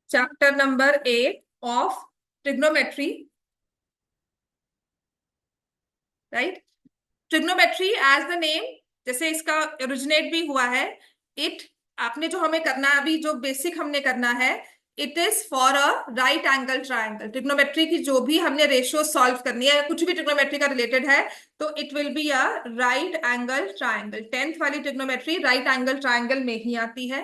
Chapter number 8 of trigonometry, right. Trigonometry as the name, जैसे इसका originate भी हुआ है। इट, आपने जो हमें करना है अभी, जो बेसिक हमने करना है, it is for a right angle triangle. Trigonometry की जो भी हमने रेशियो सॉल्व करनी है, कुछ भी ट्रिग्नोमेट्री का रिलेटेड है, तो it will be a right angle triangle. 10th वाली ट्रिग्नोमेट्री राइट एंगल ट्राइंगल में ही आती है,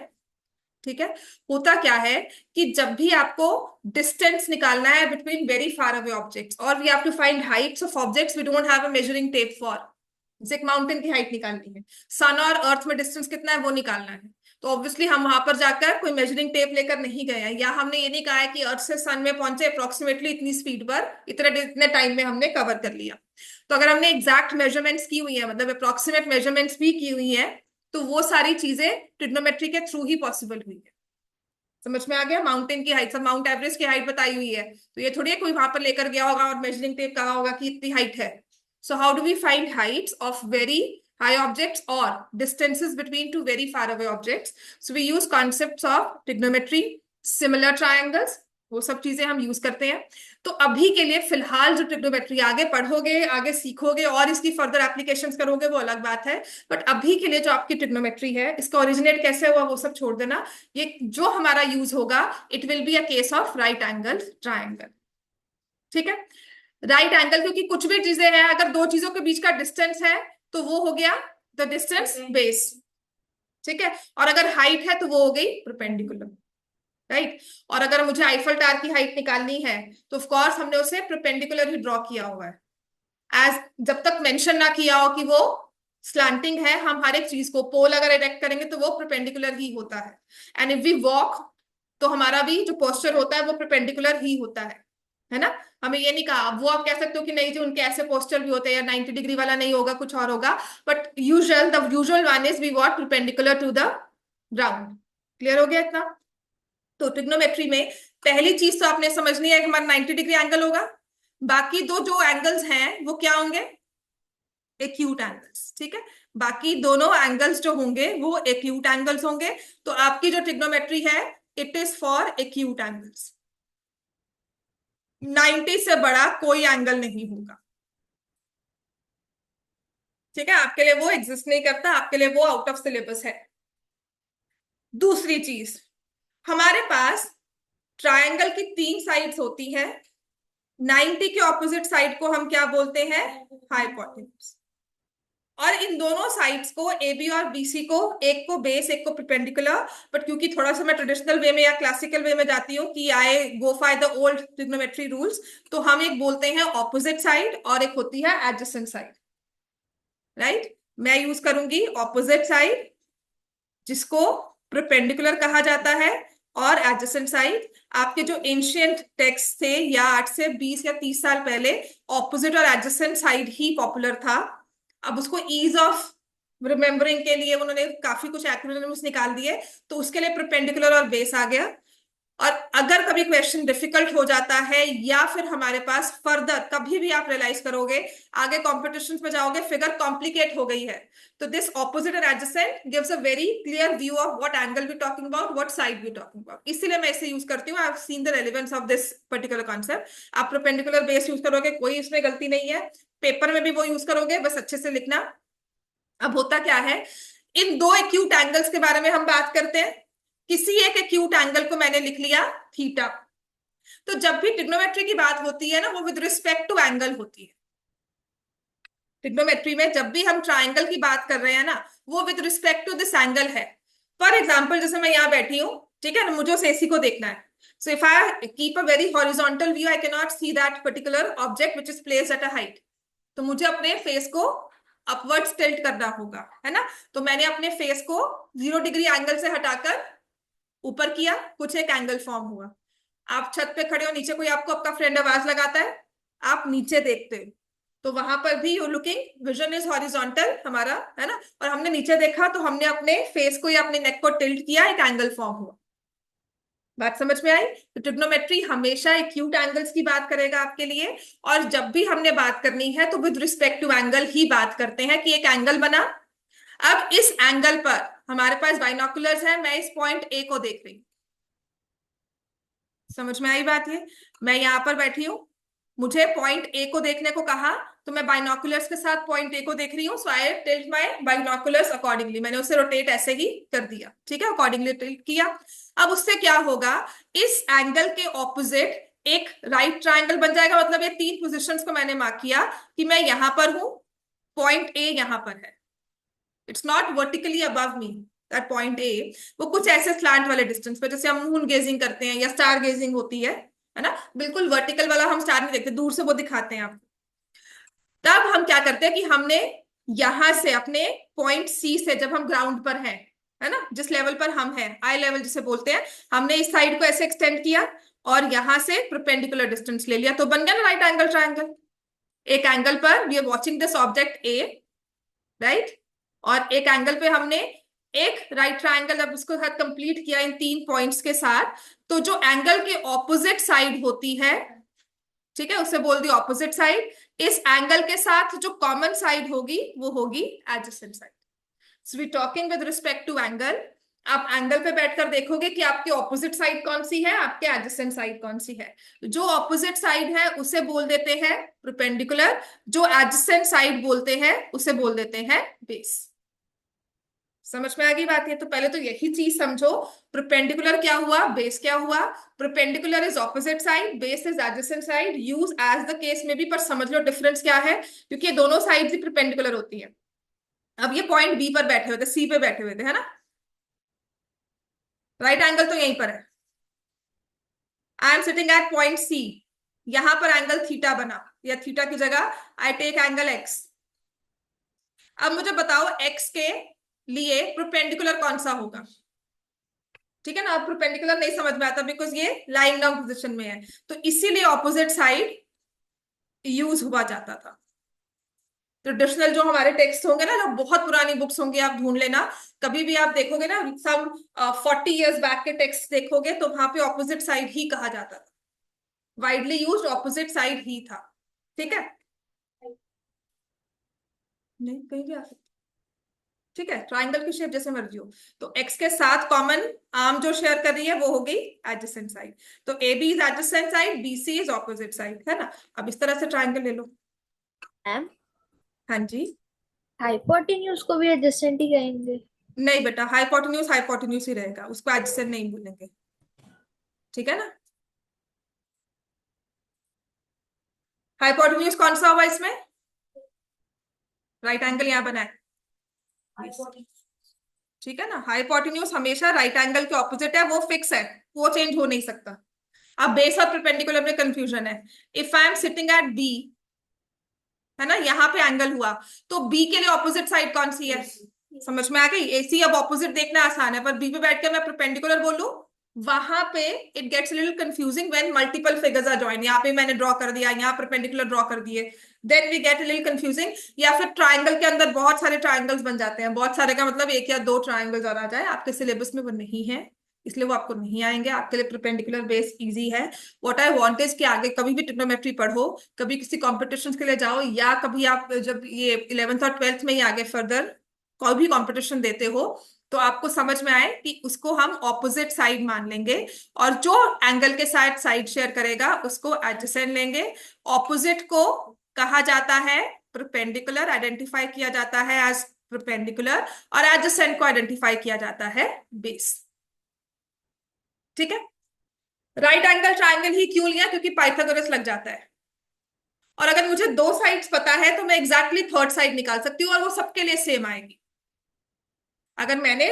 ठीक है। होता क्या है कि जब भी आपको डिस्टेंस निकालना है between very far away objects, और we have to find heights of objects, we don't have a measuring tape for. जैसे एक माउंटेन की हाइट निकालनी है, सन और अर्थ में डिस्टेंस कितना है वो निकालना है, तो ऑब्वियसली हम वहां पर जाकर कोई मेजरिंग टेप लेकर नहीं गए हैं, या हमने ये नहीं कहा है कि अर्थ से सन में पहुंचे अप्रोक्सीमेटली इतनी स्पीड पर, इतने टाइम में हमने कवर कर लिया। तो अगर हमने एग्जैक्ट मेजरमेंट्स की हुई है, मतलब अप्रोक्सीमेट मेजरमेंट्स भी की हुई है, तो वो सारी चीजें ट्रिग्नोमेट्री के थ्रू ही पॉसिबल हुई है। समझ में आ गया? माउंटेन की हाइट, सब माउंट एवरेस्ट की हाइट बताई हुई है, तो ये थोड़ी है कोई वहां पर लेकर गया होगा और मेजरिंग टेप कहा होगा कि इतनी हाइट है। So how do we find heights of very high objects or distances between two very far away objects? So we use concepts of trigonometry, similar triangles, वो सब चीजें हम यूज करते हैं। तो अभी के लिए फिलहाल जो ट्रिग्नोमेट्री आगे पढ़ोगे, आगे सीखोगे और इसकी फर्दर एप्लीकेशंस करोगे, वो अलग बात है। बट अभी के लिए जो आपकी ट्रिग्नोमेट्री है, इसका ओरिजिनेट कैसे हुआ वो सब छोड़ देना। ये जो हमारा यूज होगा, it will be a case of right angle triangle, ठीक है। राइट एंगल, क्योंकि कुछ भी चीजें हैं, अगर दो चीजों के बीच का डिस्टेंस है तो वो हो गया द डिस्टेंस बेस, ठीक है। और अगर हाइट है तो वो हो गई परपेंडिकुलर, राइट। और अगर मुझे आईफल टावर की हाइट निकालनी है, तो ऑफ कोर्स हमने उसे परपेंडिकुलर ही ड्रॉ किया हुआ है। एज जब तक मेंशन ना किया हो कि वो स्लांटिंग है, हम हर एक चीज को, पोल अगर इरेक्ट करेंगे तो वो परपेंडिकुलर ही होता है। एंड इफ वी वॉक, तो हमारा भी जो पोस्चर होता है वो परपेंडिकुलर ही होता है ना। हमें ये नहीं कहा, वो आप कह सकते हो कि नहीं जी उनके ऐसे पोस्चर भी होते हैं, या 90 डिग्री वाला नहीं होगा, कुछ और होगा। But the usual one is we what perpendicular to the ground. Clear हो गया इतना? तो ट्रिग्नोमेट्री में पहली चीज तो आपने समझनी है कि हमारा 90 डिग्री एंगल होगा। बाकी दो जो एंगल्स हैं वो क्या होंगे? एक्यूट एंगल्स, ठीक है। बाकी दोनों एंगल्स जो होंगे वो एक्यूट एंगल्स होंगे। तो आपकी जो ट्रिग्नोमेट्री है, it is for acute angles. 90 से बड़ा कोई एंगल नहीं होगा, ठीक है। आपके लिए वो एग्जिस्ट नहीं करता, आपके लिए वो आउट ऑफ सिलेबस है। दूसरी चीज, हमारे पास ट्रायंगल की 3 साइड्स होती है। 90 के ऑपोजिट साइड को हम क्या बोलते हैं? हाइपोटेन्यूज। और इन दोनों साइड्स को, ए बी और बी सी को, एक को बेस एक को परपेंडिकुलर, बट क्योंकि थोड़ा सा मैं ट्रेडिशनल वे में या क्लासिकल वे में जाती हूँ कि I go for the old trigonometry rules, तो हम एक बोलते हैं ऑपोजिट साइड और एक होती है एडजेसेंट साइड, राइट। मैं यूज करूंगी ऑपोजिट साइड, जिसको परपेंडिकुलर कहा जाता है, और एडजेसेंट साइड। आपके जो एंशियंट टेक्स्ट थे, या 8 से 20 या 30 साल पहले, ऑपोजिट और एडजेसेंट साइड ही पॉपुलर था। अब उसको ईज ऑफ रिमेम्बरिंग के लिए उन्होंने काफी कुछ एक्रोनिम्स निकाल दिए, तो उसके लिए परपेंडिकुलर और बेस आ गया। और अगर कभी क्वेश्चन डिफिकल्ट हो जाता है, या फिर हमारे पास फर्दर कभी भी आप रियलाइज करोगे, आगे कॉम्पिटिशन में जाओगे, फिगर कॉम्प्लिकेट हो गई है, तो this opposite and adjacent gives a very clear view of what angle we talking about, what side we talking about. इसीलिए मैं इसे यूज करती हूँ। I have seen the relevance of this particular concept. आप परपेंडिकुलर बेस यूज करोगे, कोई इसमें गलती नहीं है, पेपर में भी वो यूज करोगे, बस अच्छे से लिखना। अब होता क्या है, इन दो एक्यूट एंगल्स के बारे में हम बात करते हैं। किसी एक एक्यूट एंगल को मैंने लिख लिया थीटा। तो जब भी ट्रिग्नोमेट्री की बात होती है ना, वो विद रिस्पेक्ट टू एंगल होती है। ट्रिग्नोमेट्री में जब भी हम ट्राइंगल की बात कर रहे हैं ना, वो with respect to this angle है। फॉर एग्जाम्पल, जैसे मैं यहाँ बैठी हूँ, ठीक है ना, मुझे उस एसी को देखना है। So if I keep a very horizontal view, I can not see that particular object which is placed at a height. तो मुझे अपने फेस को अपवर्ड्स टिल्ट करना होगा, है ना। तो मैंने अपने फेस को 0 डिग्री एंगल से हटाकर ऊपर किया, कुछ एक एंगल फॉर्म हुआ। आप छत पे खड़े हो, नीचे कोई आपको आपका फ्रेंड आवाज लगाता है, आप नीचे देखते हो, तो वहां पर भी you looking, vision is horizontal हमारा, है ना। और हमने नीचे देखा तो हमने अपने फेस को या अपने नेक को टिल्ट किया, एक एंगल फॉर्म हुआ। बात समझ में आई? तो ट्रिग्नोमेट्री हमेशा एक्यूट एंगल्स की बात करेगा आपके लिए। और जब भी हमने बात करनी है तो विद रिस्पेक्ट टू एंगल ही बात करते हैं, कि एक एंगल बना। अब इस एंगल पर हमारे पास बाइनोकुलर्स है, मैं इस पॉइंट ए को देख रही हूं, समझ में आई बात? ये मैं यहाँ पर बैठी हूँ, मुझे पॉइंट ए को देखने को कहा, तो मैं बाइनोकुलर्स के साथ पॉइंट ए को देख रही हूँ, सो आई टिल्ट माय बाइनोकुलर्स अकॉर्डिंगली, मैंने उसे रोटेट ऐसे ही कर दिया, ठीक है, अकॉर्डिंगली टिल्ट किया। अब उससे क्या होगा, इस एंगल के ऑपोजिट एक राइट ट्राइंगल बन जाएगा, मतलब ये तीन पोजिशंस को मैंने मार्क किया कि मैं यहां पर हूं, पॉइंट ए यहां पर है, it's not vertically above me, that point A, वो कुछ ऐसे स्लैंट वाले डिस्टेंस पे, जैसे हम मून गेजिंग करते हैं या स्टार गेजिंग होती है ना, बिल्कुल वर्टिकल वाला हम स्टार नहीं देखते, दूर से वो दिखाते हैं आपको। तब हम क्या करते हैं कि हमने यहां से अपने पॉइंट सी से, जब हम ग्राउंड पर हैं, है ना, जिस लेवल पर हम हैं, आई लेवल जिसे बोलते हैं, हमने इस साइड को ऐसे एक्सटेंड किया और यहां से परपेंडिकुलर डिस्टेंस ले लिया, तो बन गया ना राइट एंगल ट्रायंगल। एक एंगल पर we are watching this object A, right, और एक एंगल पे हमने एक राइट ट्रायंगल जब उसको साथ कंप्लीट किया इन तीन पॉइंट्स के साथ, तो जो एंगल के ऑपोजिट साइड होती है, ठीक है, उसे बोल दी ऑपोजिट साइड, इस एंगल के साथ जो कॉमन साइड होगी वो होगी adjacent side. So we talking with respect to angle, आप एंगल पे बैठकर देखोगे कि आपकी ऑपोजिट साइड कौन सी है, आपके एडजेसेंट साइड कौन सी है। जो ऑपोजिट साइड है उसे बोल देते हैं परपेंडिकुलर, जो एडजेसेंट साइड बोलते हैं उसे बोल देते हैं बेस। समझ में आ गई बात है? तो पहले तो यही चीज समझो, परपेंडिकुलर क्या हुआ, बेस क्या हुआ। Perpendicular is opposite side, base is adjacent side, use as the case में भी, पर समझ लो डिफरेंस क्या है, क्योंकि ये दोनों साइड ही परपेंडिकुलर होती है। अब ये पॉइंट बी पर बैठे हुए थे, सी पे बैठे हुए थे, है ना, राइट एंगल तो यहीं पर है, I am sitting at point C, यहां पर एंगल थीटा बना, या थीटा की जगह आई टेक एंगल एक्स। अब मुझे बताओ एक्स के लिए परपेंडिकुलर कौन सा होगा, ठीक है ना। अब परपेंडिकुलर नहीं समझ में आता बिकॉज ये लाइंग डाउन पोजीशन में है, तो इसीलिए ऑपोजिट साइड यूज हुआ जाता था। ट्रेडिशनल जो हमारे टेक्स्ट होंगे ना, जो बहुत पुरानी बुक्स होंगी, आप ढूंढ लेना, कभी भी आप देखोगे ना, सम 40 years बैक के टेक्स्ट देखोगे, तो वहां पे ऑपोजिट साइड ही कहा जाता था, वाइडली यूज्ड ऑपोजिट साइड ही था, ठीक है। नहीं, कहीं भी आ सकता, ठीक है, ट्राइंगल की शेप जैसे मर्जी हो। तो एक्स के साथ कॉमन आर्म जो शेयर कर रही है वो हो गई एडजेसेंट साइड, तो A B is adjacent side, B C is opposite side, है ना। अब इस तरह से ट्राइंगल ले लो। मैम, हाँ जी। हाइपोटेन्यूज को भी एडजेसेंट ही कहेंगे? नहीं बेटा, हाइपोटेन्यूज हाइपोटेन्यूज ही रहेगा, उसको एडजेसेंट नहीं बोलेंगे, ठीक है ना। हाइपोटेन्यूज कौन सा होगा इसमें, राइट एंगल यहाँ बना है, ठीक है ना। हाइपोटेन्यूज हमेशा राइट एंगल के ऑपोजिट है, वो फिक्स है, वो चेंज हो नहीं सकता। अब बेस और परपेंडिकुलर में कंफ्यूजन है। If I am sitting at B, है ना, यहाँ पे एंगल हुआ, तो बी के लिए ऑपोजिट साइड कौन सी है, समझ में आ गई। एसी अब ऑपोजिट देखना आसान है, पर बी पे बैठ के मैं परपेंडिकुलर बोलूं, वहां पे it gets little confusing when multiple figures are join. यहाँ पे मैंने ड्रॉ कर दिया, यहाँ परपेंडिकुलर ड्रॉ कर दिए, then we get little confusing. या फिर ट्राइंगल के अंदर बहुत सारे ट्राइंगल्स बन जाते हैं, बहुत सारे का मतलब एक या दो ट्राइंगल्स और आ जाए, आपके सिलेबस में वो नहीं है, इसलिए वो आपको नहीं आएंगे, आपके लिए परपेंडिकुलर बेस इजी है। व्हाट आई वांट इज कि आगे कभी भी ट्रिग्नोमेट्री पढ़ो, कभी किसी कॉम्पिटिशन के लिए जाओ, या कभी आप जब ये 11th और 12th में ही आगे फर्दर कोई भी कंपटीशन देते हो, तो आपको समझ में आए कि उसको हम ऑपोजिट साइड मान लेंगे, और जो एंगल के साथ साइड शेयर करेगा उसको एडजेसेंट लेंगे। ऑपोजिट को कहा जाता है परपेंडिकुलर, आइडेंटिफाई किया जाता है एज परपेंडिकुलर, और एडजेसेंट को आइडेंटिफाई किया जाता है बेस, ठीक है। राइट एंगल ट्राइंगल ही क्यों लिया, क्योंकि पाइथागोरस लग जाता है, और अगर मुझे दो साइड्स पता है तो मैं एग्जैक्टली थर्ड साइड निकाल सकती हूँ, और वो सबके लिए सेम आएगी। अगर मैंने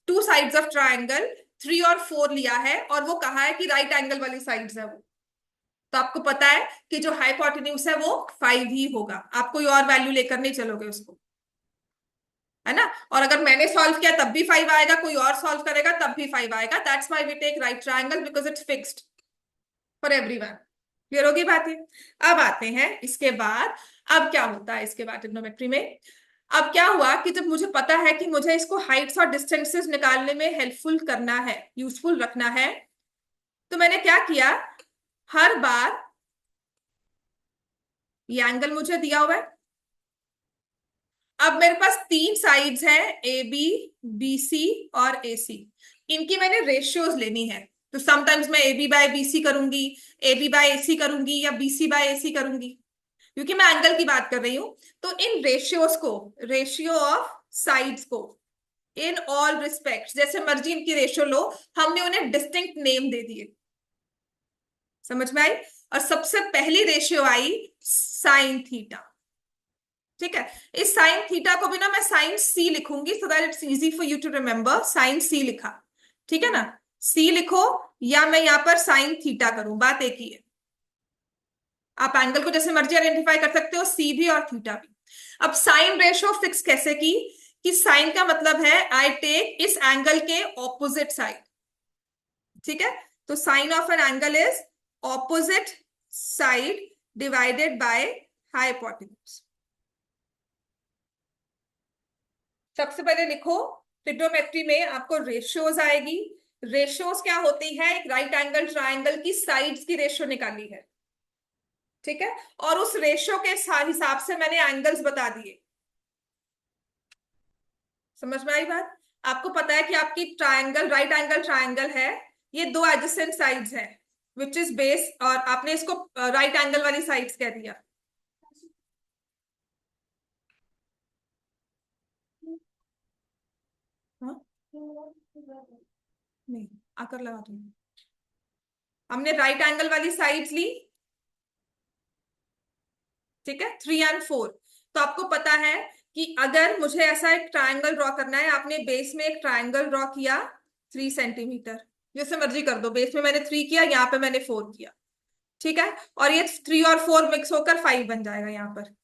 टू साइड्स ऑफ ट्राइंगल 3 और 4 लिया है, और वो कहा है कि राइट एंगल वाली साइड्स है वो, तो आपको पता है कि जो हाइपोटेन्यूज है वो 5 ही होगा, आप कोई और वैल्यू लेकर नहीं चलोगे उसको, है ना। और अगर मैंने सॉल्व किया तब भी 5 आएगा, कोई और सॉल्व करेगा तब भी 5 आएगा, that's why we take right triangle, because it's fixed for everyone. Clear होगी बातें। अब आते हैं इसके बाद, अब क्या होता है इसके बाद ट्रिग्नोमेट्री में। अब क्या हुआ कि जब मुझे पता है कि मुझे इसको हाइट्स और डिस्टेंसेस निकालने में हेल्पफुल करना है, यूजफुल रखना है, तो मैंने क्या किया, हर बार ये एंगल मुझे दिया हुआ है, अब मेरे पास तीन साइड्स हैं, ए बी, बी सी और ए सी, इनकी मैंने रेशियोज लेनी है। तो समटाइम्स मैं A B by B C करूंगी, ए बी बाय ए सी करूंगी, या बी सी बाय ए सी करूंगी, क्योंकि मैं एंगल की बात कर रही हूं। तो इन रेशियोज को, रेशियो ऑफ साइड्स को, इन ऑल रिस्पेक्ट जैसे मर्जी इनकी रेशियो लो, हमने उन्हें डिस्टिंक्ट नेम दे दिए। समझ में आई? और सबसे पहली रेशियो आई साइन थीटा। ठीक है, इस साइन थीटा को भी ना मैं साइन सी लिखूंगी, so that it's easy for you to remember. Sine C लिखा, ठीक है ना, सी लिखो, या मैं यहां पर साइन थीटा करूं, बात एक ही है। आप एंगल को जैसे मर्जी आइडेंटिफाई कर सकते हो, सी भी और थीटा भी। अब साइन रेशियो फिक्स कैसे की, कि साइन का मतलब है आई टेक इस एंगल के ऑपोजिट साइड। ठीक है, तो sine of an angle is opposite side divided by hypotenuse. सबसे पहले लिखो, ट्रिग्नोमेट्री में आपको रेशियोज आएगी। रेशियोज क्या होती है, एक राइट एंगल ट्राइंगल की साइड्स की रेशियो निकाली है। ठीक है, और उस रेशियो के हिसाब से मैंने एंगल्स बता दिए। समझ में आई बात? आपको पता है कि आपकी ट्राइंगल, राइट एंगल ट्राइंगल है, ये दो एडजेसेंट साइड्स है, विच इज बेस, और आपने इसको राइट एंगल वाली साइड्स कह दिया। हाँ? नहीं, आकर लगा दूंगी। हमने राइट एंगल वाली साइड्स ली, ठीक है, 3 और 4। तो आपको पता है कि अगर मुझे ऐसा एक ट्रायंगल ड्रॉ करना है, आपने बेस में एक ट्रायंगल ड्रॉ किया 3 सेंटीमीटर, जैसे मर्जी कर दो, बेस में मैंने 3 किया, यहाँ पे मैंने 4 किया, ठीक है, और ये 3 और 4 मिक्स होकर 5 बन जाएगा यहाँ पर।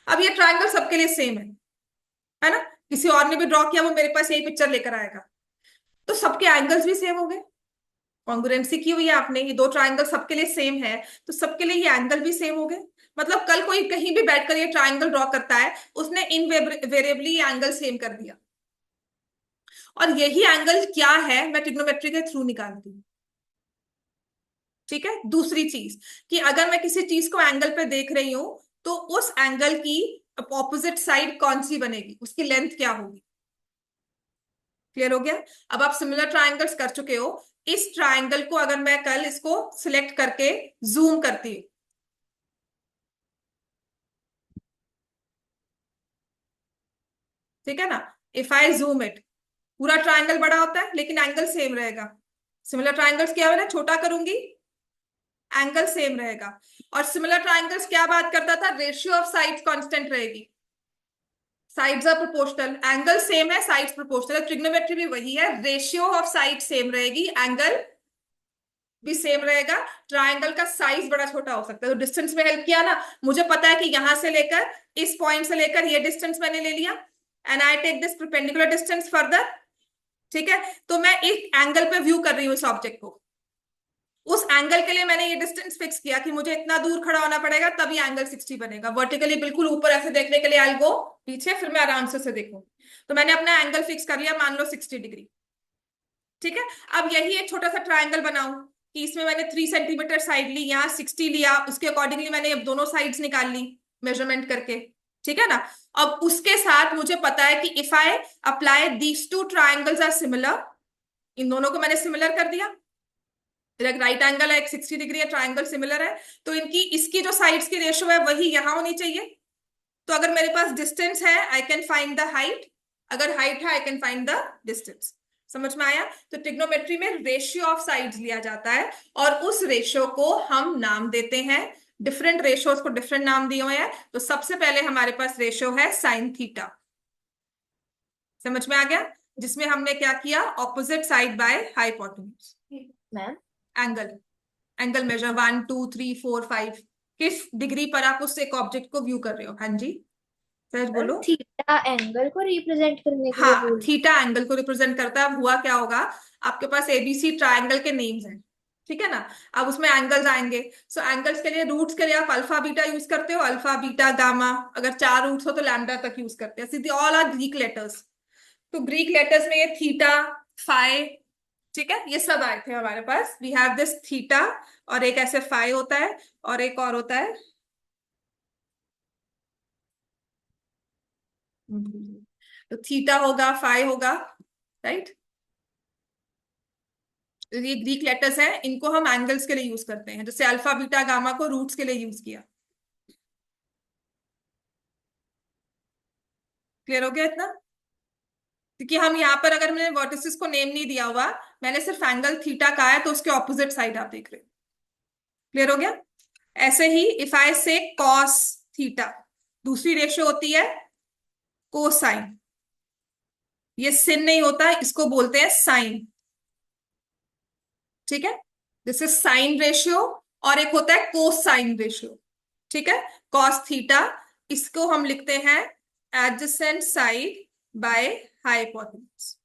अब ये ट्रायंगल सबके लिए सेम है ना, किसी और ने भी ड्रॉ किया वो मेरे पास यही पिक्चर लेकर आएगा, तो सबके एंगल्स भी सेम हो गए। कॉन्ग्रुएंसी की हुई है आपने, ये दो ट्रायंगल सबके लिए सेम है, तो सबके लिए ये एंगल भी सेम हो गए। मतलब कल कोई कहीं भी बैठकर ये ट्रायंगल ड्रॉ करता है, उसने इनवेरिएबली ये एंगल सेम कर दिया। और यही एंगल क्या है, मैं ट्रिग्नोमेट्री के थ्रू निकालती हूँ। ठीक है, दूसरी चीज, कि अगर मैं किसी चीज को एंगल पे देख रही हूं, तो उस एंगल की ऑपोजिट साइड कौन सी बनेगी, उसकी लेंथ क्या होगी। क्लियर हो गया? अब आप सिमिलर ट्रायंगल्स कर चुके हो, इस ट्रायंगल को अगर मैं कल इसको सिलेक्ट करके जूम करती हूँ, ठीक है ना, इफ आई जूम इट, पूरा ट्रायंगल बड़ा होता है लेकिन एंगल सेम रहेगा। सिमिलर ट्रायंगल्स क्या हो रहा है, छोटा करूंगी एंगल सेम रहेगा। और सिमिलर ट्रायंगल्स क्या बात करता था, रेशियो ऑफ साइड्स कांस्टेंट रहेगी, sides are proportional, angle same है, साइड्स प्रोपोर्शनल। ट्रिग्नोमेट्री भी वही है, रेशियो ऑफ साइड सेम रहेगी, एंगल भी सेम रहेगा। ट्रायंगल का साइज बड़ा छोटा हो सकता है, तो डिस्टेंस में हेल्प किया ना, मुझे पता है कि यहां से लेकर इस पॉइंट से लेकर ये डिस्टेंस मैंने ले लिया, and I take this perpendicular distance further. ठीक है, तो मैं एक एंगल पे व्यू कर रही हूँ इस ऑब्जेक्ट को, उस एंगल के लिए मैंने ये डिस्टेंस फिक्स किया कि मुझे इतना दूर खड़ा होना पड़ेगा तभी एंगल 60 बनेगा। वर्टिकली बिल्कुल ऊपर ऐसे देखने के लिए आई गो पीछे, फिर मैं आराम से देखूं, तो मैंने अपना एंगल फिक्स कर लिया, मान लो 60 डिग्री। ठीक है, अब यही एक छोटा सा ट्रायंगल बनाऊं, कि इसमें मैंने 3 सेंटीमीटर साइड ली, यहाँ 60 लिया, उसके अकॉर्डिंगली मैंने अब दोनों साइड्स निकाल ली मेजरमेंट करके। ठीक है ना, अब उसके साथ मुझे पता है कि if I apply these two triangles are similar, इन दोनों को मैंने सिमिलर कर दिया, एक राइट एंगल है, एक 60 डिग्री है, ट्रायंगल सिमिलर है, तो इनकी इसकी जो साइड्स की रेशियो है वही यहां होनी चाहिए। तो अगर मेरे पास डिस्टेंस है, I can find the height, अगर हाइट है I can find the distance. समझ में आया? तो ट्रिग्नोमेट्री में रेशियो ऑफ साइड्स लिया जाता है, और उस रेशियो को हम नाम देते हैं, डिफरेंट रेशियोज को डिफरेंट नाम दिए हुए हैं। तो सबसे पहले हमारे पास रेशियो है साइन थीटा। समझ में आ गया? जिसमें हमने क्या किया, opposite side by hypotenuse. Ma'am, angle, angle measure 1 2 3 4 5, किस डिग्री पर आप उस एक ऑब्जेक्ट को व्यू कर रहे हो। हाँ जी, सर मैम बोलो। थीटा एंगल को रिप्रेजेंट करने के लिए हाँ, बोल। थीटा एंगल को रिप्रेजेंट करता है। अब हुआ क्या होगा, आपके पास एबीसी ट्रायंगल के नेम्स हैं, ठीक है ना, अब उसमें एंगल्स आएंगे। सो एंगल्स के लिए, रूट्स के लिए आप अल्फा बीटा यूज करते हो, अल्फा बीटा गामा, अगर 4 रूट्स हो तो लैम्डा तक यूज करते हैं, सीधी ऑल आर ग्रीक लेटर्स। तो ग्रीक लेटर्स में ये थीटा, फाई, ठीक है, ये सब आए थे हमारे पास। वी हैव दिस थीटा, और एक ऐसे फाई होता है, और एक और होता है, तो थीटा होगा, फाई होगा, राइट। ये ग्रीक लेटर्स हैं, इनको हम एंगल्स के लिए यूज करते हैं, जैसे अल्फा बीटा गामा को रूट्स के लिए यूज किया। क्लियर हो गया इतना? क्योंकि हम यहाँ पर, अगर मैंने वर्टिसेस को नेम नहीं दिया हुआ, मैंने सिर्फ एंगल थीटा कहा है, तो उसके ऑपोजिट साइड आप देख रहे हो। क्लियर हो गया? ऐसे ही इफ आई से कॉस थीटा, दूसरी रेशियो होती है कोसाइन। ये सिन नहीं होता, इसको बोलते हैं साइन। ठीक है, दिस इज साइन रेशियो। और एक होता है कोसाइन रेशियो। ठीक है, कॉस थीटा, इसको हम लिखते हैं adjacent side by hypotenuse.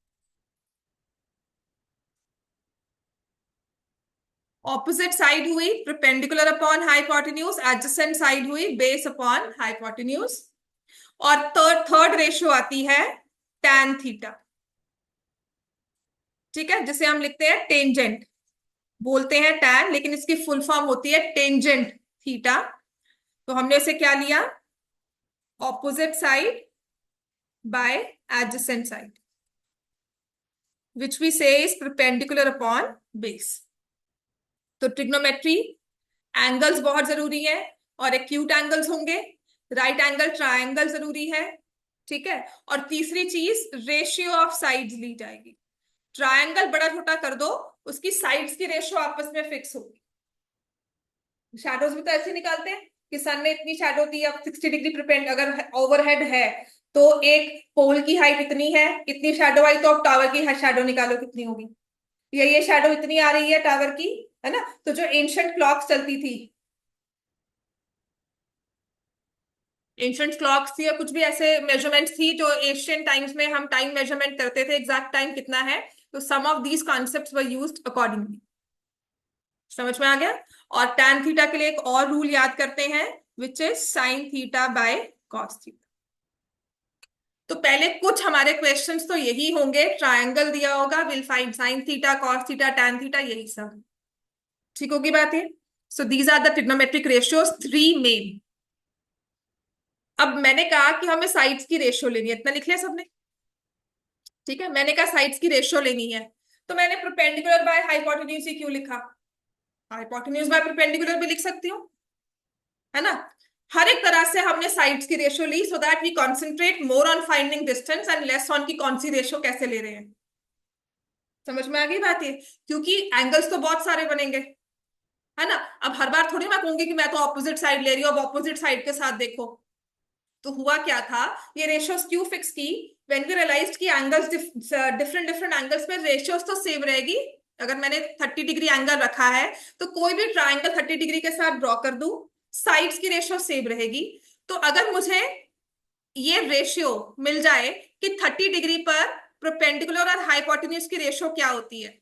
Opposite side हुई perpendicular upon hypotenuse, adjacent side हुई बेस अपॉन हाइपोटेन्यूज। और थर्ड रेशियो आती है tan थीटा। ठीक है, जिसे हम लिखते हैं टेंजेंट, बोलते हैं tan, लेकिन इसकी फुल फॉर्म होती है टेंजेंट थीटा। तो हमने इसे क्या लिया? Opposite side by adjacent side, which we say is perpendicular upon base. तो ट्रिग्नोमेट्री, एंगल्स बहुत जरूरी है, और एक्यूट एंगल्स होंगे, राइट एंगल ट्रायंगल जरूरी है। ठीक है, और तीसरी चीज रेशियो ऑफ साइड्स ली जाएगी। ट्रायंगल बड़ा छोटा कर दो, उसकी साइड्स की रेशियो आपस में फिक्स होगी। शैडोज भी तो ऐसे निकालते हैं कि सन ने इतनी शैडो दी, अब 60 डिग्री परपेंड अगर ओवरहेड है तो एक पोल की हाइट इतनी है, इतनी शैडो आई, तो अब टावर की शैडो निकालो कितनी होगी। ये शैडो इतनी आ रही है टावर की, है ना? तो जो एंशिएंट क्लॉक्स चलती थी, एंशिएंट क्लॉक्स थी या कुछ भी ऐसे मेजरमेंट्स थी जो एशियन टाइम्स में हम टाइम मेजरमेंट करते थे, एग्जैक्ट टाइम कितना है, तो some of these concepts were used accordingly. समझ में आ गया? और tan थीटा के लिए एक और रूल याद करते हैं, which is sin theta by cos theta. तो पहले कुछ हमारे क्वेश्चंस तो यही होंगे, ट्रायंगल दिया होगा, will find sin theta, cos theta, tan theta, यही सब। ठीक होगी बात है? So these are the trigonometric ratios, three main. अब मैंने कहा कि हमें साइड्स की रेशियो लेनी है, इतना लिख लिया सबने? ठीक है, मैंने कहा साइड्स की रेशियो लेनी है, तो मैंने परपेंडिकुलर बाय हाइपोटेन्यूज ही क्यों लिखा? हाइपोटेन्यूज बाय परपेंडिकुलर भी लिख सकती हूँ, है ना? हर एक तरह से हमने साइड्स की रेशियो ली, so that we concentrate more on finding distance and less on की कौन सी रेशियो कैसे ले रहे हैं। समझ में आ गई बात ये? क्योंकि एंगल्स तो बहुत सारे बनेंगे, है ना? अब हर बार थोड़ी मैं कहूंगी कि मैं तो ऑपोजिट साइड ले रही हूँ, अब ऑपोजिट साइड के साथ देखो। तो हुआ क्या था, ये रेशियोज क्यों फिक्स की? व्हेन वी रियलाइज्ड कि एंगल्स डिफरेंट डिफरेंट एंगल्स में रेशियोज तो सेम रहेगी। अगर मैंने 30 डिग्री एंगल रखा है, तो कोई भी ट्राइंगल 30 डिग्री के साथ ड्रॉ कर दूं, साइड्स की रेशियो सेम रहेगी। तो अगर मुझे ये रेशियो मिल जाए कि 30 डिग्री पर परपेंडिकुलर और हाइपोटेन्यूज की रेशियो क्या होती है,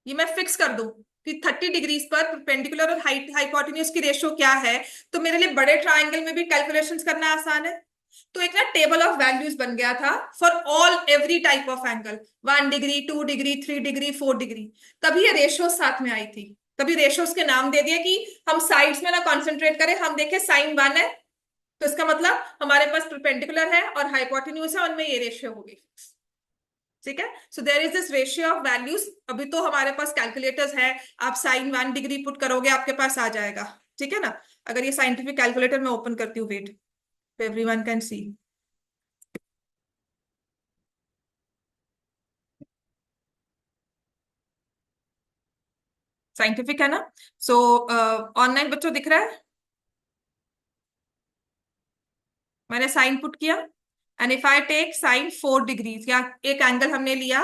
ये मैं फिक्स कर दूं कि 30 डिग्री पर परपेंडिकुलर और हाइपोटेन्यूज की रेशियो क्या है, तो मेरे लिए बड़े ट्राइंगल में भी कैलकुलेशंस करना आसान है। तो एक ना टेबल ऑफ वैल्यूज बन गया था for all every type of angle, 1 degree, 2 degree, 3 degree, 4 degree. तभी ये रेशियो साथ में आई थी, तभी रेशियोज के नाम दे दिए कि हम साइड्स में ना कॉन्सेंट्रेट करें, हम देखें साइन 1 है, तो इसका मतलब हमारे पास परपेंडिकुलर है और हाइपोटेन्यूज है, उनमें ये रेशियो होगी। ठीक है, so there is this ratio of values. अभी तो हमारे पास कैलकुलेटर्स है, आप साइन 1 डिग्री पुट करोगे आपके पास आ जाएगा। ठीक है ना? अगर ये साइंटिफिक कैलकुलेटर मैं ओपन करती हूँ, wait, everyone can see. Scientific है ना? सो ऑनलाइन बच्चों दिख रहा है? मैंने साइन पुट किया, and if I take sine 4 degrees, या एक एंगल हमने लिया,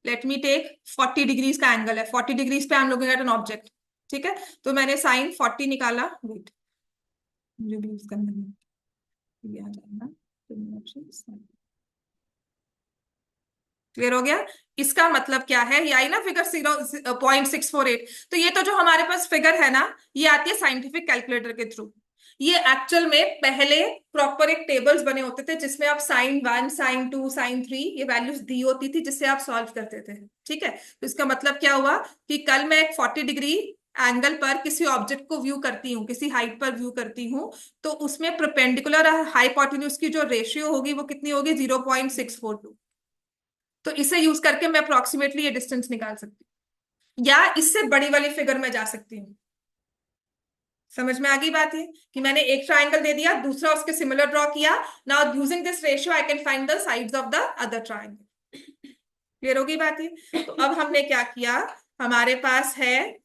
लेट मी टेक 40 डिग्रीज का एंगल है, 40 डिग्रीज पे हम लुकिंग एट एन ऑब्जेक्ट। ठीक है, तो मैंने साइन 40 निकाला, वेट मुझे भी यूज करना है, ये आ जाएगा। क्लियर हो गया? इसका मतलब क्या है, ये आई ना फिगर 0.648। तो ये तो जो हमारे पास फिगर है ना, ये आती है साइंटिफिक कैलकुलेटर के थ्रू। ये एक्चुअल में पहले प्रॉपर एक टेबल्स बने होते थे, जिसमें आप sin 1, sin 2, sin 3 ये वैल्यूज दी होती थी, जिससे आप सॉल्व करते थे। ठीक है, तो इसका मतलब क्या हुआ कि कल मैं एक 40 डिग्री एंगल पर किसी ऑब्जेक्ट को व्यू करती हूँ, किसी हाइट पर व्यू करती हूँ, तो उसमें परपेंडिकुलर और हाइपोटेन्यूज की जो रेशियो होगी वो कितनी होगी? 0.642। तो इसे यूज करके मैं अप्रोक्सीमेटली ये डिस्टेंस निकाल सकती हूँ। या इससे बड़ी वाली फिगर में जा सकती हूँ। समझ में आ गई बात? ये कि मैंने एक ट्राइंगल दे दिया, दूसरा उसके सिमिलर ड्रॉ किया। Now using this ratio I can find the sides of the other triangle. Clear होगी बात? ये तो अब हमने क्या किया, हमारे पास है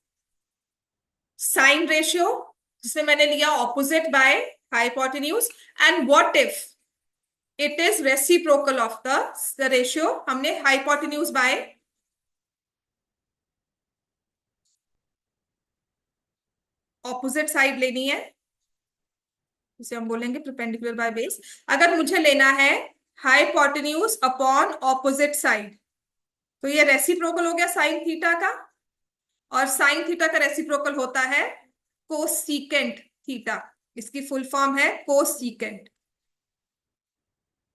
साइन रेशियो, जिसमें मैंने लिया opposite by hypotenuse. And what if it is reciprocal of the ratio, हमने हाइपोटेन्यूज बाय ऑपोजिट साइड लेनी है, जिसे हम बोलेंगे परपेंडिकुलर बाय बेस। अगर मुझे लेना है हाइपोटेन्यूज अपॉन ऑपोजिट साइड, तो ये रेसिप्रोकल हो गया साइन थीटा का, और साइन थीटा का रेसिप्रोकल होता है कोसीकेंट थीटा। इसकी फुल फॉर्म है कोसीकेंट।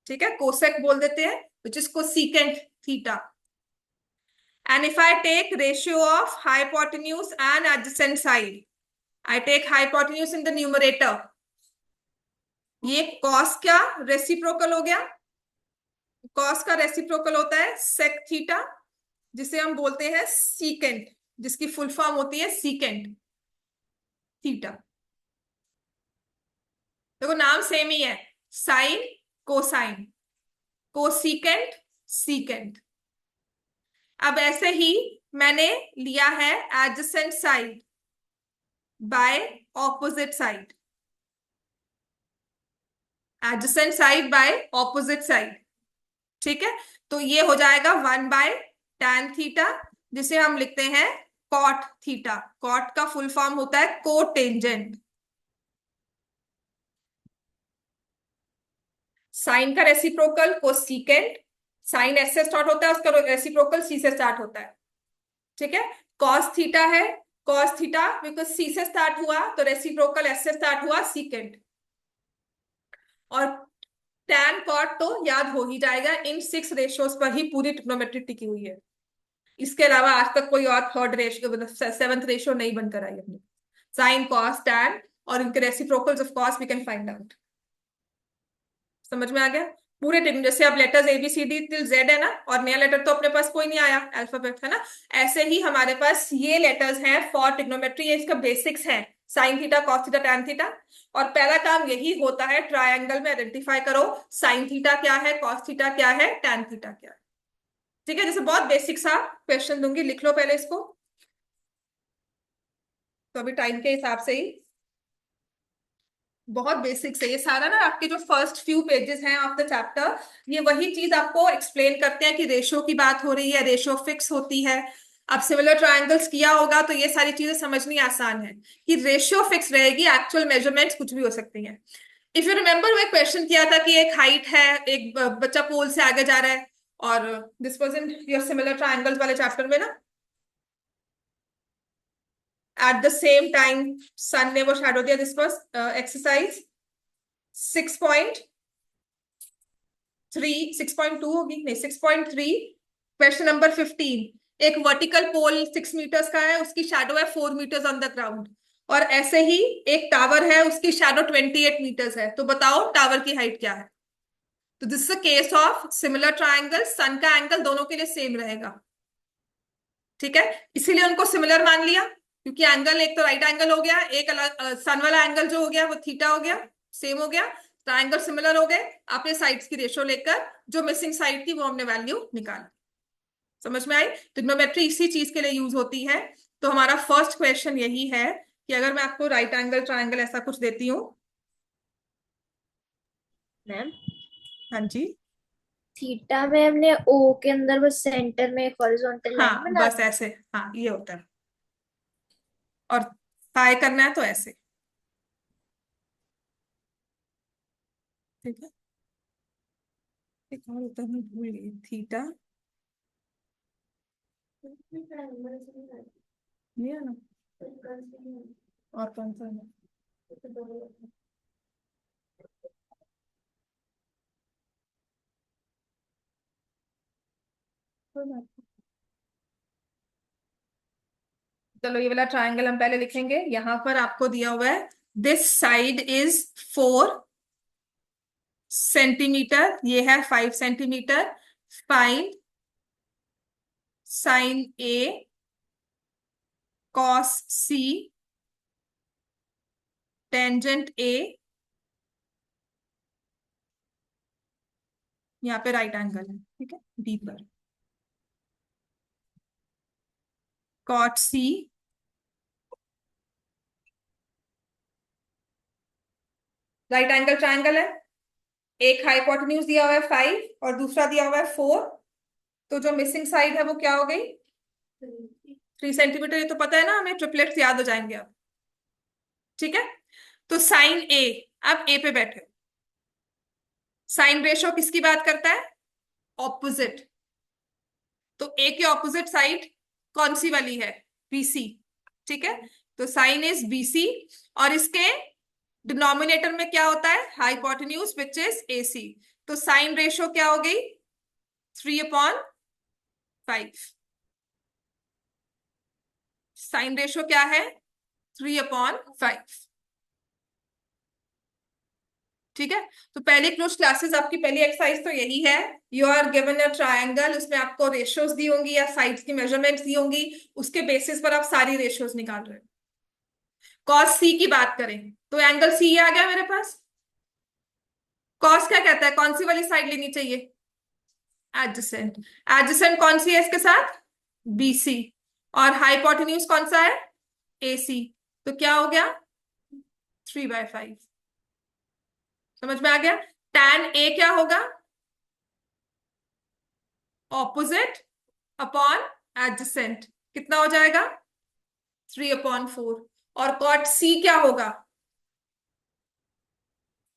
ठीक है, कोसेक बोल देते हैं, which is cosecant theta. And if I take ratio of hypotenuse and adjacent side, I take hypotenuse in the numerator, ये कॉस का रेसिप्रोकल हो गया। कॉस का रेसिप्रोकल होता है सेक थीटा, जिसे हम बोलते हैं सीकेंट, जिसकी फुल फॉर्म होती है सीकेंट थीटा। देखो नाम सेम ही है, साइन कोसाइन, कोसीकेंट सीकेंट। अब ऐसे ही मैंने लिया है adjacent side bye opposite side, adjacent side bye opposite side. ठीक है, तो ये हो जाएगा 1/tan थीटा, जिसे हम लिखते हैं कॉट थीटा। कॉट का फुल फॉर्म होता है कोटेंजेंट। साइन का रेसिप्रोकल कोसीकेंट, साइन एस से स्टार्ट होता है, उसका रेसिप्रोकल सी से स्टार्ट होता है। ठीक है, कॉस थीटा है, कॉस थीटा बिकॉज सी से स्टार्ट हुआ तो रेसिप्रोकल एस से स्टार्ट हुआ सीकेंट। और टैन कॉट तो याद हो ही जाएगा, इन 6 रेशियोज पर ही पूरी ट्रिग्नोमेट्री टिकी हुई है। इसके अलावा आज तक कोई और थर्ड रेशियो मतलब 7th रेशियो नहीं बनकर आई अपनी। साइन कॉस टैन और इनके reciprocals of cos v can find out. समझ में आ गया? पूरे टिक, जैसे अब लेटर्स ABCD टिल Z है ना, और नया लेटर तो अपने पास कोई नहीं आया, अल्फाबेट है ना, ऐसे ही हमारे पास ये लेटर्स हैं फॉर ट्रिग्नोमेट्री। ये इसका बेसिक्स है, sine theta cos theta tan theta. और पहला काम यही होता है ट्रायंगल में, आइडेंटिफाई करो साइन थीटा क्या है, कॉस थीटा क्या है, टैन थीटा क्या है। ठीक है, जैसे बहुत बेसिक सा क्वेश्चन दूंगी, लिख लो पहले इसको, तो अभी टाइम के हिसाब से ही बहुत बेसिक से ये सारा ना, आपके जो फर्स्ट फ्यू पेजेस हैं ऑफ द चैप्टर, ये वही चीज आपको एक्सप्लेन करते हैं कि रेशियो की बात हो रही है, रेशियो फिक्स होती है। अब सिमिलर ट्रायंगल्स किया होगा तो ये सारी चीजें समझनी आसान है कि रेशियो फिक्स रहेगी, एक्चुअल मेजरमेंट्स कुछ भी हो सकती हैं। इफ यू रिमेम्बर, वो एक क्वेश्चन किया था कि एक हाइट है, एक बच्चा पोल से आगे जा रहा है, और this was in your similar triangles वाले चैप्टर में ना। एट द सेम टाइम सन ने वो शैडो दिया। दिस वाज एक्सरसाइज 6.3, 6.2 होगी नहीं, 6.3, क्वेश्चन नंबर 15। एक वर्टिकल पोल 6 मीटर्स का है, उसकी शैडो है 4 मीटर्स ऑन द ग्राउंड। और ऐसे ही एक टावर है, उसकी शैडो 28 मीटर्स है। तो बताओ टावर की हाइट क्या है? तो this is a case of similar triangle, sun का एंगल दोनों के लिए सेम रहेगा। ठीक है, इसीलिए उनको सिमिलर मान लिया, क्योंकि एंगल एक तो राइट एंगल हो गया, एक अलग सन वाला एंगल जो हो गया वो थीटा हो गया, सेम हो गया। ट्रायंगल सिमिलर हो गए, आपने साइड्स की रेशियो लेकर जो मिसिंग साइड थी वो हमने वैल्यू निकाली। समझ में आई? ट्रिग्नोमेट्री इसी चीज के लिए यूज होती है। तो हमारा फर्स्ट क्वेश्चन यही है कि अगर मैं आपको राइट एंगल ट्रायंगल ऐसा कुछ देती हूँ। मैम, हाँ जी। थीटा में हमने ओ के अंदर बस सेंटर में एक हॉरिजॉन्टल लाइन हाँ बना बस दी। ऐसे, हाँ ये होता है। और फाई करना है तो ऐसे। ठीक है, एक और होता है, मैं भूल गई, थीटा ये है ना, और कौन सा है? कोई बात नहीं। चलो ये वाला ट्रायंगल हम पहले लिखेंगे। यहां पर आपको दिया हुआ है दिस साइड इज 4 सेंटीमीटर, ये है 5 centimetre. Find sine A cos C tangent A, यहाँ पे राइट एंगल है, ठीक है, B पर cot C right angle triangle है, एक हाइपोटेन्यूज दिया हुआ है 5 और दूसरा दिया हुआ है 4, तो जो मिसिंग साइड है वो क्या हो गई, 3 सेंटीमीटर। ये तो पता है ना हमें, ट्रिपलेट्स याद हो जाएंगे अब, ठीक है। तो साइन ए, अब ए पे बैठे, साइन रेशो किसकी बात करता है, ऑपोजिट, तो ए की ऑपोजिट साइड कौन सी वाली है, बीसी, ठीक है। तो साइन इज बीसी, और इसके डिनोमिनेटर में क्या होता है, हाइपोटेन्यूज विच इज एसी, तो साइन रेशो क्या हो गई, 3/5, साइन रेशो क्या है, 3/5, ठीक है। तो पहली क्लोज क्लासेस आपकी पहली एक्सरसाइज तो यही है, you are given a triangle, उसमें आपको रेशियोज दी होंगी या साइड्स की मेजरमेंट्स दी होंगी, उसके बेसिस पर आप सारी रेशियोज निकाल रहे हो। कॉस सी की बात करें तो एंगल सी आ गया मेरे पास, कॉस क्या कहता है, कौन सी वाली साइड लेनी चाहिए, एडजेसेंट, एडजेसेंट कौन सी है इसके साथ, बीसी, और हाइपोटेन्यूज कौन सा है, एसी, तो क्या हो गया, 3/5, समझ में आ गया। tan ए क्या होगा, ऑपोजिट अपॉन एडजेसेंट, कितना हो जाएगा, 3/4, और cot सी क्या होगा,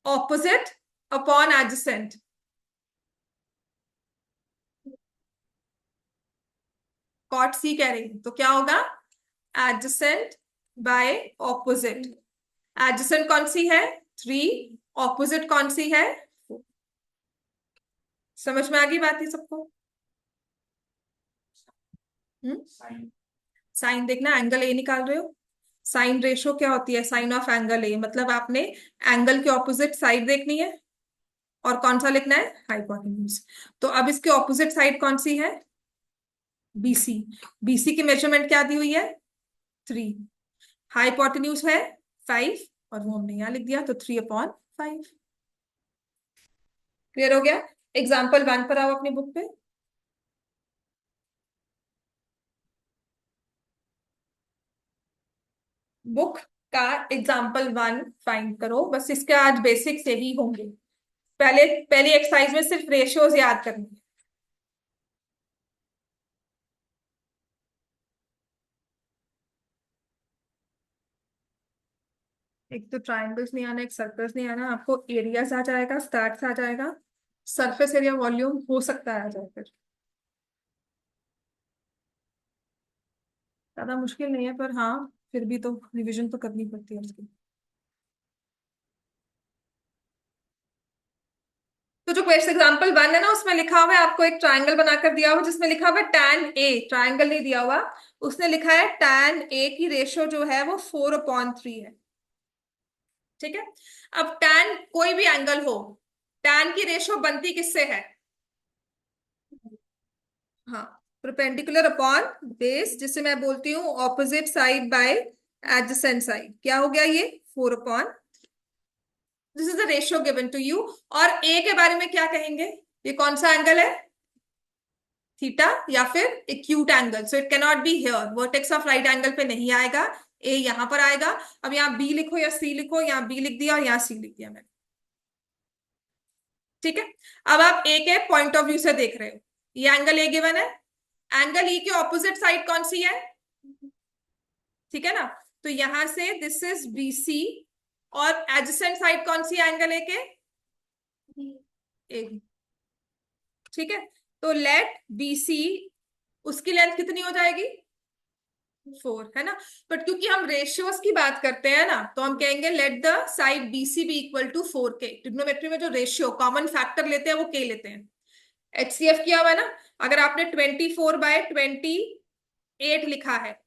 ऑपोजिट अपॉन एडजेसेंट, cot सी कह रही हूं, तो क्या होगा, एडजेसेंट बाय ऑपोजिट, एडजेसेंट कौन सी है, 3, ऑपोजिट कौन सी है, 4, समझ में आ गई बात ये सबको। साइन देखना, एंगल ए निकाल रहे हो, साइन रेशो क्या होती है, साइन ऑफ एंगल ए, मतलब आपने एंगल के ऑपोजिट साइड देखनी है, और कौन सा लिखना है, हाइपोटेन्यूज, तो अब इसके ऑपोजिट साइड कौन सी है, बीसी, बीसी की मेजरमेंट क्या दी हुई है, 3, हाइपोटेन्यूज है 5, और वो हमने यहां लिख दिया, तो 3/5, क्लियर हो गया। एग्जाम्पल 1 पर आओ अपनी बुक पे, बुक का एग्जाम्पल 1 फाइंड करो, बस इसके आज बेसिक्स यही होंगे, पहले पहली एक्सरसाइज में सिर्फ रेशियोज याद करनी है। एक तो ट्राइंगल्स नहीं आना, एक सर्कल्स नहीं आना, आपको एरियाज आ जाएगा, स्टैट्स आ जाएगा, सरफेस एरिया वॉल्यूम हो सकता है आ जाए, फिर ज्यादा मुश्किल नहीं है, पर हाँ फिर भी तो रिवीजन तो करनी पड़ती है उसकी। तो जो क्वेश्चन एग्जाम्पल 1 है ना, उसमें लिखा हुआ है, आपको एक ट्राइंगल बनाकर दिया हुआ जिसमें लिखा हुआ है tan ए, ट्राइंगल नहीं दिया हुआ, उसने लिखा है tan ए की रेशियो जो है वो 4/3 है, ठीक है। अब tan कोई भी एंगल हो, tan की रेशियो बनती किससे है, हाँ, परपेंडिकुलर अपॉन बेस, जिसे मैं बोलती हूँ opposite side by adjacent side, क्या हो गया ये, 4/, this is the ratio given to you. और ए के बारे में क्या कहेंगे, ये कौन सा एंगल है, थीटा, या फिर acute angle, so it can not be here, vertex of right angle पे नहीं आएगा, ए यहां पर आएगा। अब यहाँ बी लिखो या सी लिखो, यहाँ बी लिख दिया और यहाँ सी लिख दिया मैंने, ठीक है। अब आप ए के पॉइंट ऑफ व्यू से देख रहे हो, ये एंगल ए गिवन है, एंगल ई की ऑपोजिट साइड कौन सी है, ठीक है ना, तो यहां से दिस इज बीसी, और एडजेसेंट साइड कौन सी एंगल ए के, ए, ठीक है। तो लेट बीसी, उसकी लेंथ कितनी हो जाएगी, 4, है ना, बट क्योंकि हम रेशियोज की बात करते हैं ना, तो हम कहेंगे let the side BC be equal to 4K, trigonometry में जो रेशियो कॉमन फैक्टर लेते हैं वो K लेते हैं, HCF किया हुआ है ना, अगर आपने 24/28 लिखा है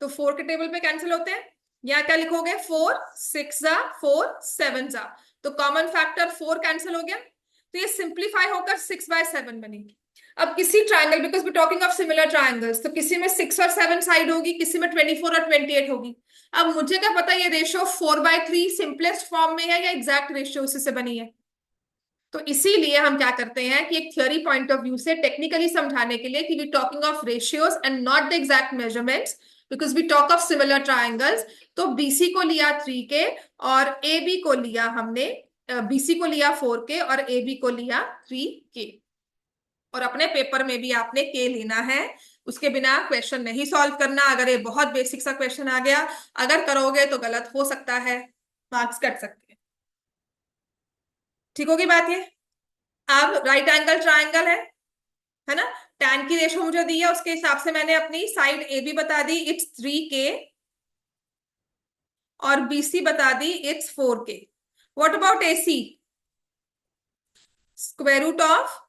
तो 4 के टेबल पे कैंसिल होते हैं, यहाँ क्या लिखोगे, 4 6 जा 4 7 जा, तो कॉमन फैक्टर 4 कैंसिल हो गया, तो ये सिंप्लीफाई होकर 6/7 बनेगी। अब किसी triangle, because we talking of similar triangles, तो किसी में 6 और 7 साइड होगी, किसी में 24 और 28 होगी। अब मुझे क्या पता ये रेशियो 4/3 सिंपलेस्ट फॉर्म में है या एग्जैक्ट रेशियो उसी से बनी है। तो इसीलिए हम क्या करते हैं कि एक थ्योरी पॉइंट ऑफ व्यू से टेक्निकली समझाने के लिए कि we talking of ratios and not the exact measurements, because we talk of similar triangles. तो बीसी को लिया 3K और ए बी को लिया हमने, बीसी को लिया 4K और ए बी को लिया 3K। और अपने पेपर में भी आपने के लेना है, उसके बिना क्वेश्चन नहीं सॉल्व करना। अगर ये बहुत बेसिक सा क्वेश्चन आ गया, अगर करोगे तो गलत हो सकता है, मार्क्स कट सकते हैं। ठीक होगी बात ये। अब राइट एंगल ट्राइंगल है ना, टैन की रेशो मुझे दी है, उसके हिसाब से मैंने अपनी साइड ए बी बता दी इट्स 3K और बीसी बता दी it's 4K। What about AC? Square root of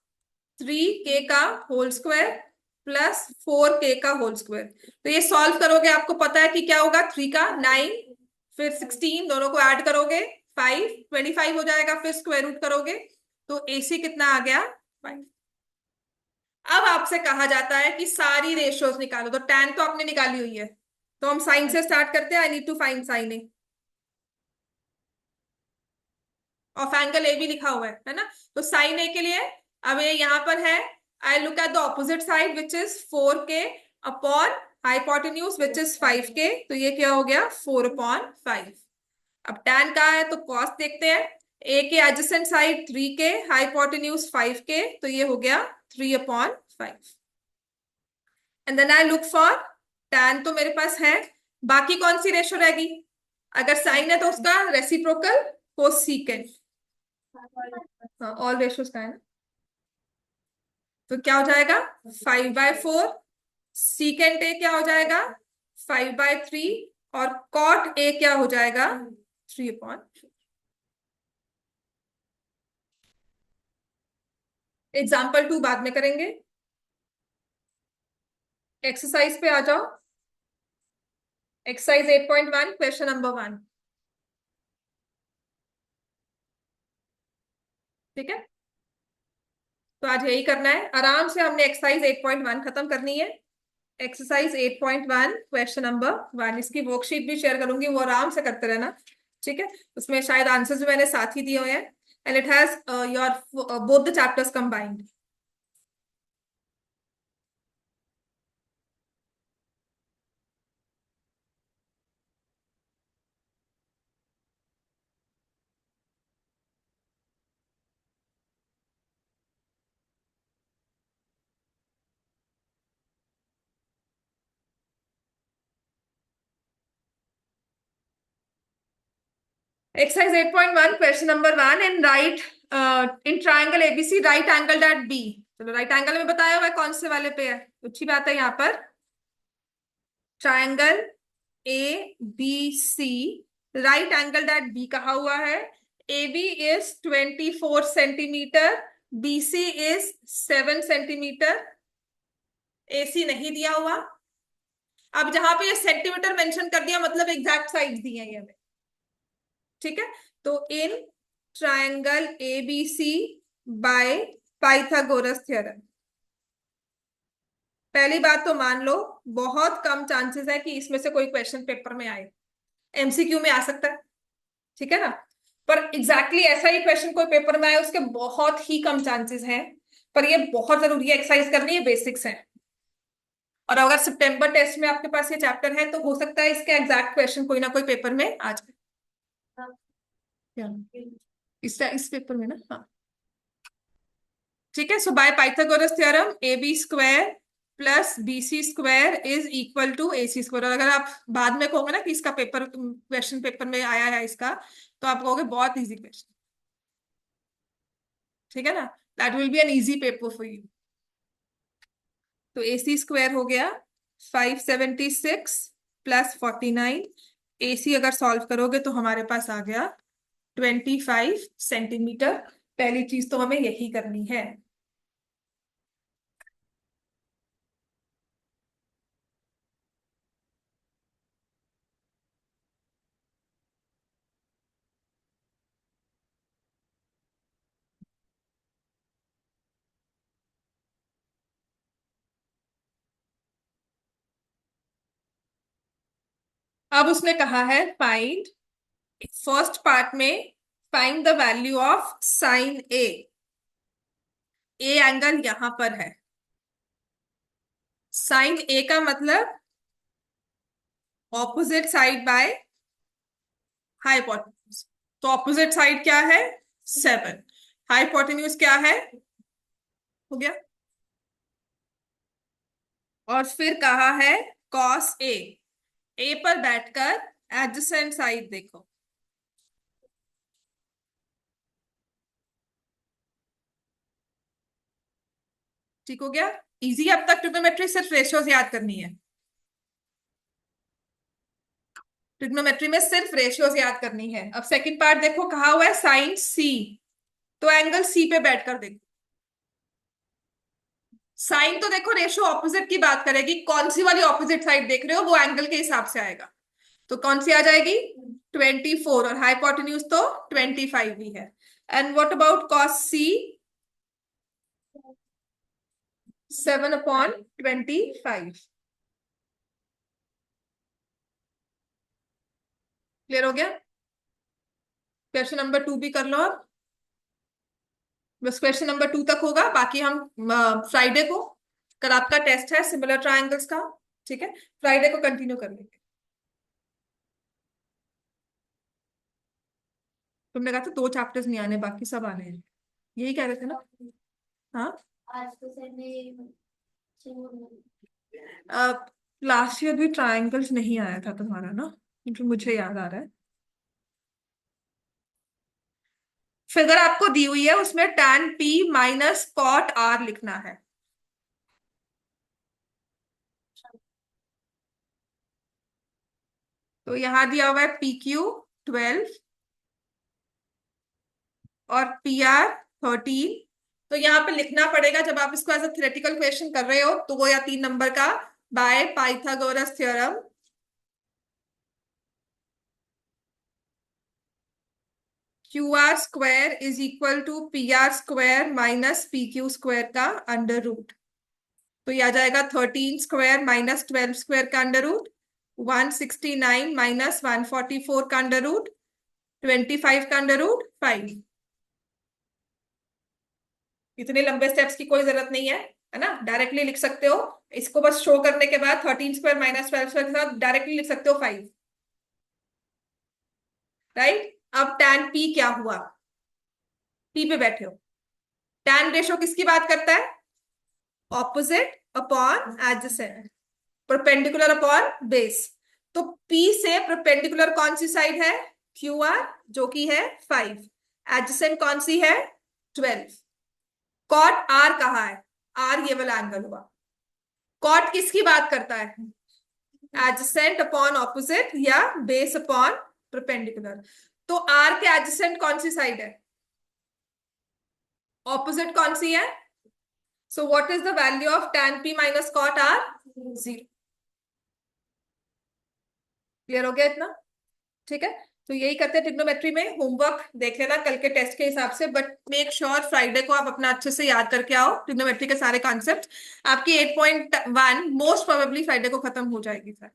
3K का होल स्क्वायर प्लस 4K का होल स्क्वायर। तो ये सॉल्व करोगे आपको पता है कि क्या होगा, 3 का 9, फिर 16, दोनों को ऐड करोगे 5, 25 हो जाएगा, फिर स्क्वायर रूट करोगे तो एसी कितना आ गया, 5। अब आपसे कहा जाता है कि सारी रेशियोज निकालो, तो टैन तो आपने निकाली हुई है, तो हम साइन से स्टार्ट करते हैं। I need to find sine A. Of angle A भी लिखा हुआ है ना, तो साइन ए के लिए अब ये यहां पर है, I look at the opposite side which is 4K upon hypotenuse which is 5K, तो ये क्या हो गया 4/5। अब टैन का है तो कॉस देखते हैं, ए के adjacent side 3K, hypotenuse 5K, तो ये हो गया 3/5। And then I look for tan, तो मेरे पास है, बाकी कौन सी रेशो रहेगी, अगर साइन है तो उसका रेसिप्रोकल कोसिकेंट, हाँ ऑल रेशोज का है ना, तो क्या हो जाएगा 5/4, सीकेंट ए क्या हो जाएगा 5/3 और कॉट ए क्या हो जाएगा 3/। एग्जाम्पल 2 बाद में करेंगे, एक्सरसाइज पे आ जाओ। Exercise 8.1 question number 1। ठीक है, तो आज यही करना है, आराम से हमने एक्सरसाइज 8.1 खत्म करनी है। एक्सरसाइज 8.1 क्वेश्चन नंबर 1, इसकी वर्कशीट भी शेयर करूंगी, वो आराम से करते रहना। ठीक है, उसमें शायद आंसर्स भी मैंने साथ ही दिए हुए हैं, and it has your both the chapters combined. Exercise 8.1 question number 1, and right in triangle ABC right angle at B. चलो राइट एंगल में बताया हुआ है कौन से वाले पे है, अच्छी बात है। यहाँ पर triangle A B C, right angle at B कहा हुआ है। A B is 24 centimetre, B C is 7 centimetre, A C नहीं दिया हुआ। अब जहां पे ये सेंटीमीटर मेंशन कर दिया मतलब एग्जैक्ट साइड दी है ये हमें। ठीक है, तो in triangle A B C by Pythagoras theorem, पहली बात तो मान लो बहुत कम चांसेस है कि इसमें से कोई क्वेश्चन पेपर में आए, एमसीक्यू में आ सकता है, ठीक है ना, पर एग्जैक्टली ऐसा ही क्वेश्चन कोई पेपर में आए उसके बहुत ही कम चांसेस हैं। पर ये बहुत जरूरी है, एक्सरसाइज करनी है, बेसिक्स है। और अगर सितंबर टेस्ट में आपके पास ये चैप्टर है तो हो सकता है इसके एग्जैक्ट क्वेश्चन कोई ना कोई पेपर में आ जाए। क्या? इस पेपर में ना, हाँ। ठीक है, so by Pythagoras theorem A B square plus B C square is equal to A C square. अगर आप बाद में कहोगे ना कि इसका पेपर क्वेश्चन पेपर में आया है इसका, तो आप कहोगे बहुत इजी क्वेश्चन। ठीक है ना, that will be an easy paper for you. तो ए सी स्क्वायर हो गया 576 प्लस 49, ए सी अगर सॉल्व करोगे तो हमारे पास आ गया 25 सेंटीमीटर। पहली चीज तो हमें यही करनी है। अब उसने कहा है फाइंड, फर्स्ट पार्ट में find the value of sine A. A angle यहां पर है। साइन ए का मतलब ऑपोजिट साइड बाय हाइपोटेन्यूज। तो ऑपोजिट साइड क्या है? 7। हाइपोटेन्यूज क्या है? हो गया। और फिर कहा है कॉस ए। ए पर बैठकर एडजेसेंट साइड देखो। ठीक हो गया। इजी। अब तक ट्रिग्नोमेट्री सिर्फ रेशियोज याद करनी है। ट्रिग्नोमेट्री में सिर्फ रेशियोज याद करनी है। अब सेकंड पार्ट देखो, कहा हुआ है साइन सी। तो एंगल सी पे बैठकर देखो। साइन तो देखो रेशियो ऑपोजिट की बात करेगी, कौन सी वाली ऑपोजिट साइड देख रहे हो वो एंगल के हिसाब से आएगा। तो कौन सी आ जाएगी? 24। और हाइपोटेन्यूज तो 25 ही है। And what about cos C? 7/25। Clear हो गया? क्वेश्चन नंबर 2 भी कर लो अब। बस क्वेश्चन नंबर 2 तक होगा, बाकी हम फ्राइडे को, कल आपका टेस्ट है सिमिलर ट्रायंगल्स का। ठीक है, फ्राइडे को कंटिन्यू कर लेंगे। तुमने कहा था 2 चैप्टर्स नहीं आने, बाकी सब आने हैं, यही कह रहे थे ना? हाँ। आज तो सर ने लास्ट ईयर भी ट्रायंगल्स नहीं आया था तुम्हारा ना, क्योंकि मुझे याद आ रहा है। फिगर आपको दी हुई है, उसमें tan p minus cot r लिखना है। तो यहां दिया हुआ है PQ 12 और PR 13। तो यहाँ पे लिखना पड़ेगा, जब आप इसको एज अ थ्योरेटिकल क्वेश्चन कर रहे हो, 2 या 3 नंबर का, by Pythagoras theorem. QR² is equal to PR² minus PQ² का अंडर रूट। तो ये आ जाएगा 13² माइनस 12² का अंडर रूट, 169 माइनस 144 का अंडर रूट, 25 का अंडर रूट 5। इतने लंबे स्टेप्स की कोई जरूरत नहीं है ना, डायरेक्टली लिख सकते हो। इसको बस शो करने के बाद 13² माइनस 12² के साथ डायरेक्टली लिख सकते हो 5। राइट। अब tan p क्या हुआ? p पे बैठे हो। tan रेशो किसकी बात करता है? Opposite upon adjacent, perpendicular upon base. तो P से परपेंडिकुलर कौन सी साइड है? QR, जो कि है 5। एडजेसेंट कौन सी है? 12। कॉट R कहा है? R ये वाला एंगल हुआ। कॉट किसकी बात करता है? एडजेसेंट अपॉन ऑपोजिट या बेस अपॉन परपेंडिकुलर। तो R के एडजेसेंट कौन सी साइड है? ऑपोजिट कौन सी है? So what is the value of tan p minus cot R? 0। Clear हो गया इतना? ठीक है। तो यही करते हैं ट्रिग्नोमेट्री में। होमवर्क देख लेना कल के टेस्ट के हिसाब से, बट मेक श्योर फ्राइडे को आप अपना अच्छे से याद करके आओ ट्रिग्नोमेट्री के सारे कॉन्सेप्ट। आपकी 8.1 मोस्ट प्रोबेबली फ्राइडे को खत्म हो जाएगी सर।